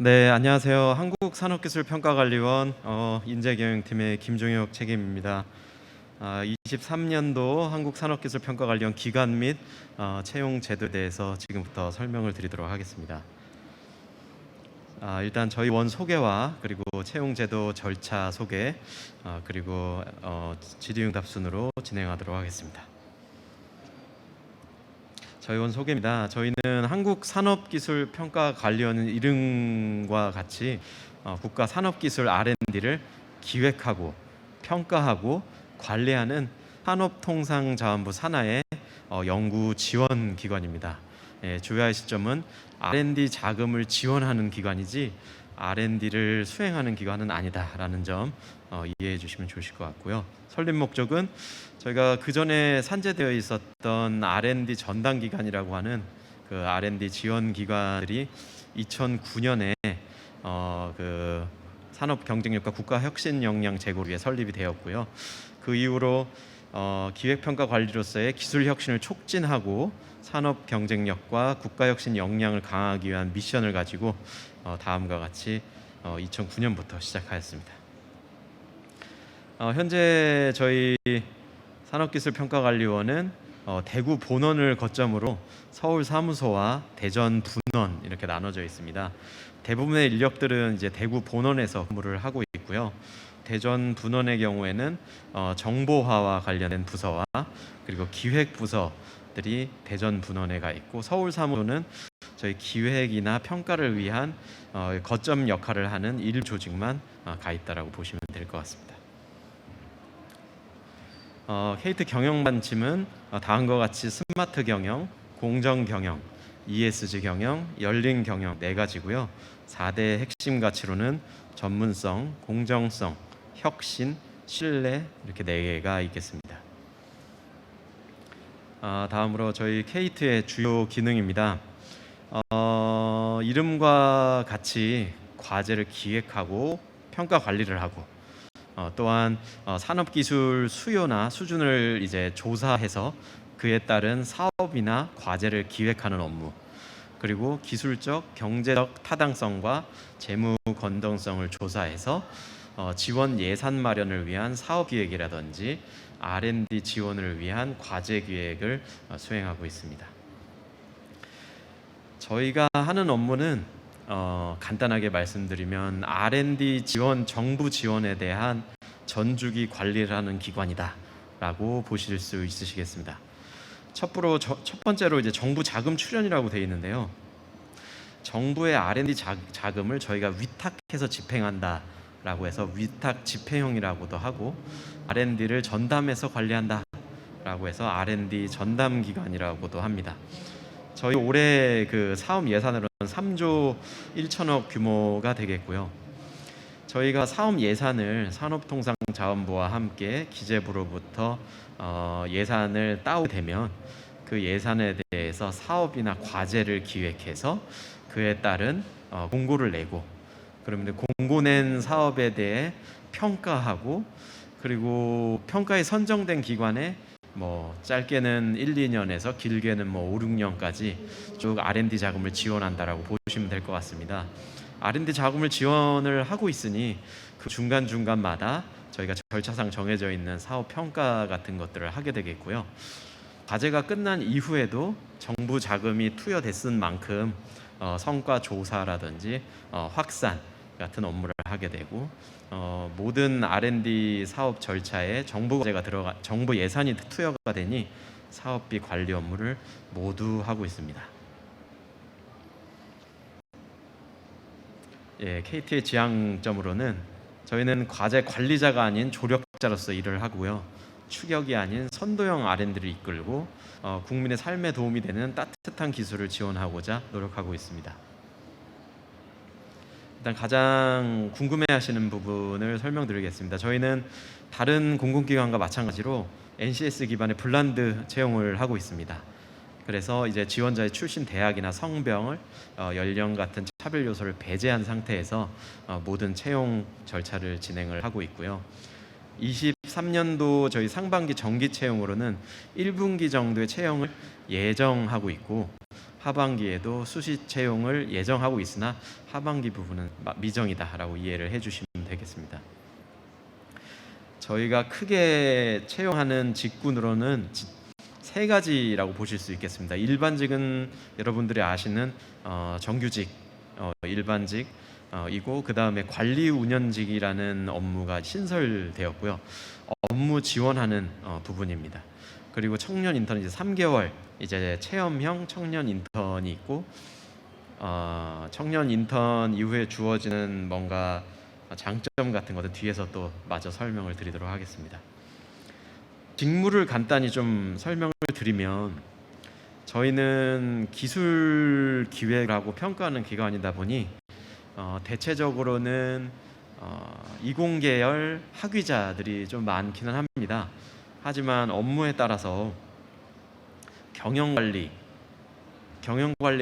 네, 안녕하세요. 한국산업기술평가관리원 인재경영팀의 김종혁 책임입니다. 23년도 한국산업기술평가관리원 기관 및 채용 제도에 대해서 지금부터 설명을 드리도록 하겠습니다. 일단 저희 원 소개와 그리고 채용 제도 절차 소개, 그리고 질의응답 순으로 진행하도록 하겠습니다. 저희 원 소개입니다. 저희는 한국산업기술평가관리원 이름과 같이 국가산업기술 R&D를 기획하고 평가하고 관리하는 산업통상자원부 산하의 연구 지원 기관입니다. 주요할 시점은 R&D 자금을 지원하는 기관이지 R&D를 수행하는 기관은 아니다라는 점 이해해 주시면 좋으실 것 같고요. 설립 목적은 저희가 그 전에 산재되어 있었던 R&D 전담 기관이라고 하는 그 R&D 지원 기관들이 2009년에 그 산업 경쟁력과 국가 혁신 역량 제고를 위해 설립이 되었고요. 그 이후로 기획평가 관리로서의 기술 혁신을 촉진하고 산업 경쟁력과 국가 혁신 역량을 강화하기 위한 미션을 가지고 다음과 같이 2009년부터 시작하였습니다. 현재 저희 산업기술평가관리원은 대구 본원을 거점으로 서울 사무소와 대전 분원 이렇게 나눠져 있습니다. 대부분의 인력들은 이제 대구 본원에서 근무를 하고 있고요. 대전 분원의 경우에는 정보화와 관련된 부서와 그리고 기획 부서들이 대전 분원에 가 있고, 서울 사무소는 저희 기획이나 평가를 위한 거점 역할을 하는 일 조직만 가 있다라고 보시면 될 것 같습니다. KT 경영반침은 다음과 같이 스마트 경영, 공정 경영, ESG 경영, 열린 경영 네 가지고요. 4대 핵심 가치로는 전문성, 공정성, 혁신, 신뢰 이렇게 네 개가 있겠습니다. 다음으로 저희 KT의 주요 기능입니다. 이름과 같이 과제를 기획하고 평가 관리를 하고, 또한 산업기술 수요나 수준을 이제 조사해서 그에 따른 사업이나 과제를 기획하는 업무, 그리고 기술적, 경제적 타당성과 재무 건전성을 조사해서 지원 예산 마련을 위한 사업 기획이라든지 R&D 지원을 위한 과제 기획을 수행하고 있습니다. 저희가 하는 업무는 간단하게 말씀드리면 R&D 지원, 정부 지원에 대한 전주기 관리를 하는 기관이다 라고 보실 수 있으시겠습니다. 첫 번째로 이제 정부 자금 출연이라고 되어 있는데요. 정부의 R&D 자금을 저희가 위탁해서 집행한다 라고 해서 위탁 집행형이라고도 하고, R&D를 전담해서 관리한다 라고 해서 R&D 전담 기관이라고도 합니다. 저희 올해 그 사업 예산으로는 3조 1천억 규모가 되겠고요. 저희가 사업 예산을 산업통상자원부와 함께 기재부로부터 예산을 따오게 되면 그 예산에 대해서 사업이나 과제를 기획해서 그에 따른 공고를 내고, 그러면 공고 낸 사업에 대해 평가하고, 그리고 평가에 선정된 기관에 짧게는 1, 2년에서 길게는 5, 6년까지 쭉 R&D 자금을 지원한다라고 보시면 될 것 같습니다. R&D 자금을 지원을 하고 있으니 그 중간중간마다 저희가 절차상 정해져 있는 사업 평가 같은 것들을 하게 되겠고요. 과제가 끝난 이후에도 정부 자금이 투여됐은 만큼 성과 조사라든지 확산 같은 업무를 하게 되고, 모든 R&D 사업 절차에 정부 예산이 투여가 되니 사업비 관리 업무를 모두 하고 있습니다. KT의 지향점으로는 저희는 과제 관리자가 아닌 조력자로서 일을 하고요. 추격이 아닌 선도형 R&D를 이끌고 국민의 삶에 도움이 되는 따뜻한 기술을 지원하고자 노력하고 있습니다. 일단 가장 궁금해하시는 부분을 설명드리겠습니다. 저희는 다른 공공기관과 마찬가지로 NCS 기반의 블란드 채용을 하고 있습니다. 그래서 이제 지원자의 출신 대학이나 성병을 연령 같은 차별 요소를 배제한 상태에서 모든 채용 절차를 진행을 하고 있고요. 23년도 저희 상반기 정기 채용으로는 1분기 정도의 채용을 예정하고 있고, 하반기에도 수시 채용을 예정하고 있으나 하반기 부분은 미정이다라고 이해를 해주시면 되겠습니다. 저희가 크게 채용하는 직군으로는 세 가지라고 보실 수 있겠습니다. 일반직은 여러분들이 아시는 정규직, 일반직 이고 그 다음에 관리 운영직이라는 업무가 신설되었고요. 업무 지원하는 부분입니다. 그리고 청년 인턴 이제 3개월 이제 체험형 청년 인턴이 있고 청년 인턴 이후에 주어지는 뭔가 장점 같은 것들 뒤에서 또 마저 설명을 드리도록 하겠습니다. 직무를 간단히 좀 설명을 드리면 저희는 기술 기획하고 평가하는 기관이다 보니 대체적으로는 이공계열 학위자들이 좀 많기는 합니다. 하지만 업무에 따라서 경영관리에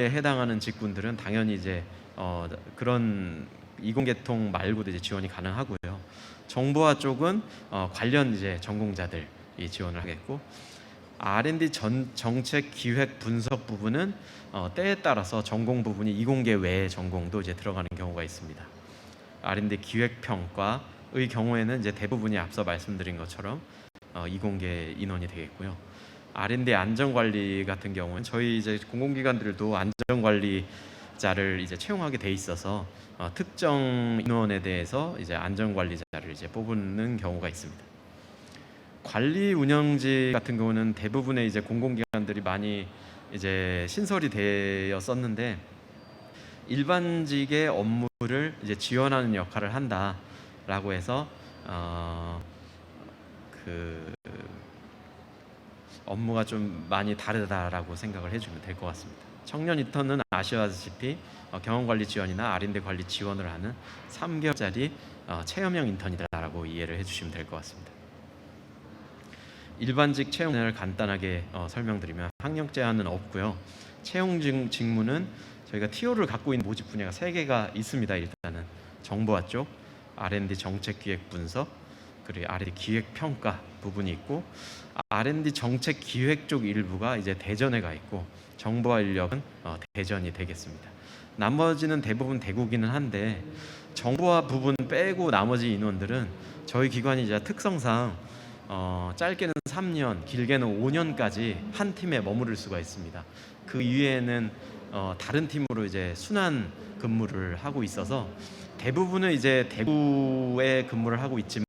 해당하는 직군들은 당연히 이제 그런 이공계통 말고도 이제 지원이 가능하고요. 정보화 쪽은 관련 이제 전공자들이 지원을 하겠고, R&D 정책 기획 분석 부분은 때에 따라서 전공 부분이 이공계 외의 전공도 이제 들어가는 경우가 있습니다. R&D 기획 평가의 경우에는 이제 대부분이 앞서 말씀드린 것처럼 이공계 인원이 되겠고요. R&D 안전관리 같은 경우는 저희 이제 공공기관들도 안전관리자를 이제 채용하게 돼 있어서 특정 인원에 대해서 이제 안전관리자를 이제 뽑는 경우가 있습니다. 관리 운영직 같은 경우는 대부분의 이제 공공기관들이 많이 이제 신설이 되었었는데 일반직의 업무를 이제 지원하는 역할을 한다라고 해서 그 업무가 좀 많이 다르다라고 생각을 해주면 될 것 같습니다. 청년 인턴은 아시다시피 경영관리 지원이나 R&D 관리 지원을 하는 3개월짜리 체험형 인턴이다라고 이해를 해주시면 될 것 같습니다. 일반직 채용을 간단하게 설명드리면 학력 제한은 없고요. 채용 직무는 저희가 TO를 갖고 있는 모집 분야가 3개가 있습니다. 일단은 정보화 쪽, R&D 정책 기획 분석, 그리고 R&D 기획 평가 부분이 있고, R&D 정책 기획 쪽 일부가 이제 대전에 가 있고, 정보화 인력은 대전이 되겠습니다. 나머지는 대부분 대구기는 한데 정보화 부분 빼고 나머지 인원들은 저희 기관이 이제 특성상 짧게는 3년, 길게는 5년까지 한 팀에 머무를 수가 있습니다. 그 이외에는 다른 팀으로 이제 순환 근무를 하고 있어서 대부분은 이제 대구에 근무를 하고 있지만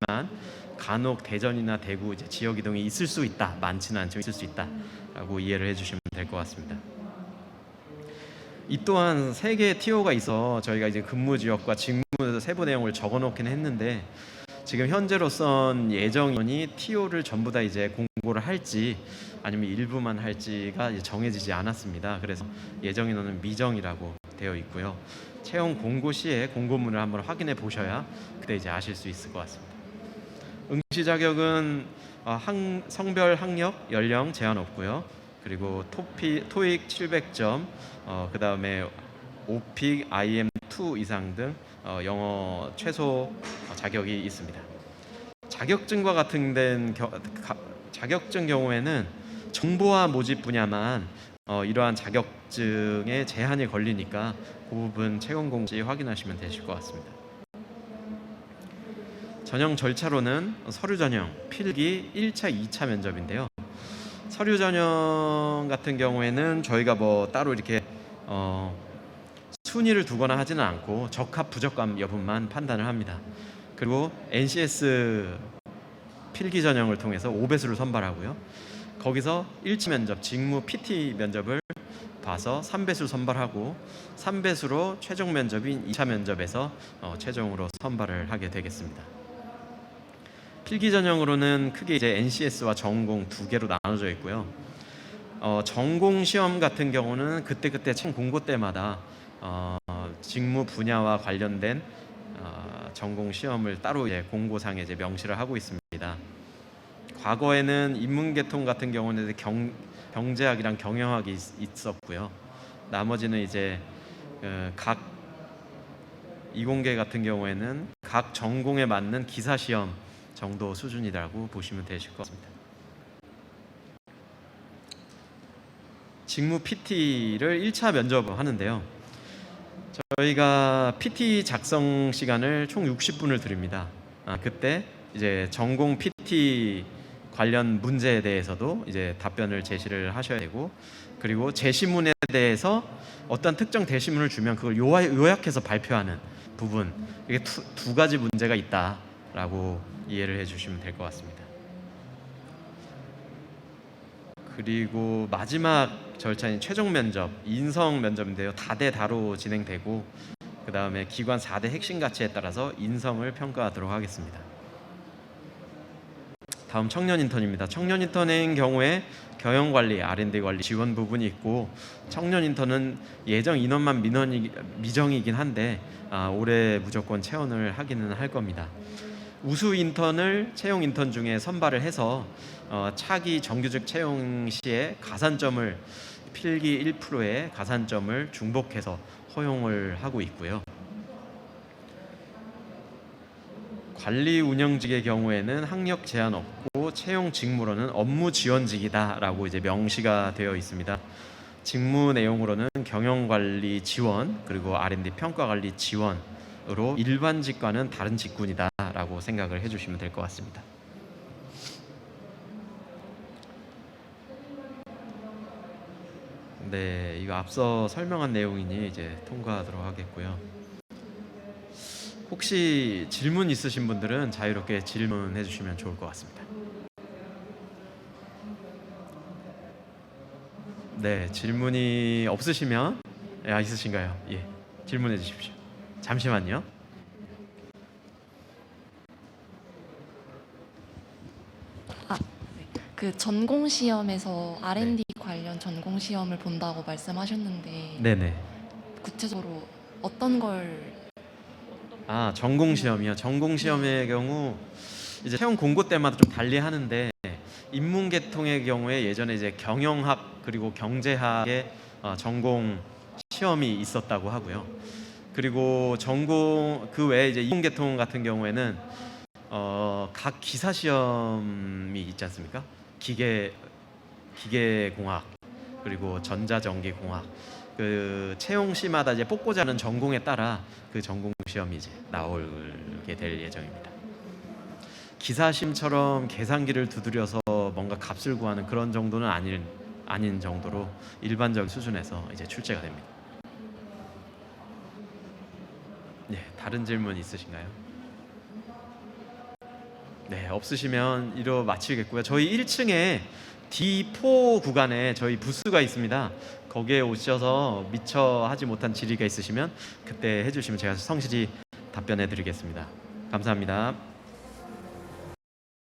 간혹 대전이나 대구 이제 지역 이동이 있을 수 있다, 많지는 않지만 있을 수 있다라고 이해를 해주시면 될 것 같습니다. 이 또한 3개의 TO가 있어 저희가 이제 근무 지역과 직무 세부 내용을 적어놓긴 했는데 지금 현재로선 예정이 TO를 전부 다 이제 공고를 할지 아니면 일부만 할지가 이제 정해지지 않았습니다. 그래서 예정 인원은 미정이라고 되어 있고요. 채용 공고 시에 공고문을 한번 확인해 보셔야 그때 이제 아실 수 있을 것 같습니다. 응시 자격은 성별, 학력, 연령 제한 없고요. 그리고 토익 700점, 그 다음에 오픽, IM2 이상 등 영어 최소 자격이 있습니다. 자격증과 같은 자격증 경우에는 정보화 모집 분야만 이러한 자격증에 제한이 걸리니까 그 부분 채용 공지 확인하시면 되실 것 같습니다. 전형 절차로는 서류 전형, 필기, 1차, 2차 면접인데요. 서류 전형 같은 경우에는 저희가 뭐 따로 이렇게 순위를 두거나 하지는 않고 적합 부적합 여부만 판단을 합니다. 그리고 NCS 필기 전형을 통해서 5배수를 선발하고요. 거기서 1차 면접, 직무 PT 면접을 봐서 3배수 선발하고 3배수로 최종 면접인 2차 면접에서 최종으로 선발을 하게 되겠습니다. 필기 전형으로는 크게 이제 NCS와 전공 2개로 나눠져 있고요. 전공 시험 같은 경우는 그때 채용 공고 때마다 직무 분야와 관련된 전공 시험을 따로 이제 공고상에 이제 명시를 하고 있습니다. 과거에는 인문계통 같은 경우는 경제학이랑 경영학이 있었고요. 나머지는 이제 각 이공계 같은 경우에는 각 전공에 맞는 기사 시험 정도 수준이라고 보시면 되실 것 같습니다. 직무 PT를 1차 면접을 하는데요. 저희가 PT 작성 시간을 총 60분을 드립니다. 그때 이제 전공 PT 관련 문제에 대해서도 이제 답변을 제시를 하셔야 되고, 그리고 제시문에 대해서 어떤 특정 대시문을 주면 그걸 요약해서 발표하는 부분, 이게 두 가지 문제가 있다라고 이해를 해주시면 될 것 같습니다. 그리고 마지막 절차인 최종 면접, 인성 면접인데요. 다대다로 진행되고, 그 다음에 기관 4대 핵심 가치에 따라서 인성을 평가하도록 하겠습니다. 다음 청년 인턴입니다. 청년 인턴의 경우에 경영관리, R&D 관리 지원 부분이 있고, 청년 인턴은 예정 인원만 미정이긴 한데 올해 무조건 채용을 하기는 할 겁니다. 우수 인턴을 채용 인턴 중에 선발을 해서 차기 정규직 채용 시에 가산점을 필기 1%의 가산점을 중복해서 허용을 하고 있고요. 관리 운영직의 경우에는 학력 제한 없고 채용 직무로는 업무 지원직이다라고 이제 명시가 되어 있습니다. 직무 내용으로는 경영관리 지원 그리고 R&D 평가관리 지원으로 일반직과는 다른 직군이다라고 생각을 해주시면 될 것 같습니다. 네, 이거 앞서 설명한 내용이니 이제 통과하도록 하겠고요. 혹시 질문 있으신 분들은 자유롭게 질문해 주시면 좋을 것 같습니다. 네, 질문이 없으시면 있으신가요? 예, 질문해 주십시오. 잠시만요. 그 전공 시험에서 R&D 관련 전공 시험을 본다고 말씀하셨는데 네네. 구체적으로 어떤 걸 전공 시험이요. 전공 시험의 경우 이제 채용 공고 때마다 좀 달리 하는데, 인문계통의 경우에 예전에 이제 경영학 그리고 경제학의 전공 시험이 있었다고 하고요. 그리고 전공 그 외에 이제 인문계통 같은 경우에는 각 기사 시험이 있지 않습니까? 기계공학 그리고 전자전기공학, 그 채용 시마다 이제 뽑고자 하는 전공에 따라 그 전공 시험이 이제 나오게 될 예정입니다. 기사심처럼 계산기를 두드려서 뭔가 값을 구하는 그런 정도는 아닌 정도로 일반적 수준에서 이제 출제가 됩니다. 네, 다른 질문 있으신가요? 네, 없으시면 이로 마치겠고요. 저희 1층에 D4 구간에 저희 부스가 있습니다. 거기에 오셔서 미처 하지 못한 질의가 있으시면 그때 해주시면 제가 성실히 답변해 드리겠습니다. 감사합니다.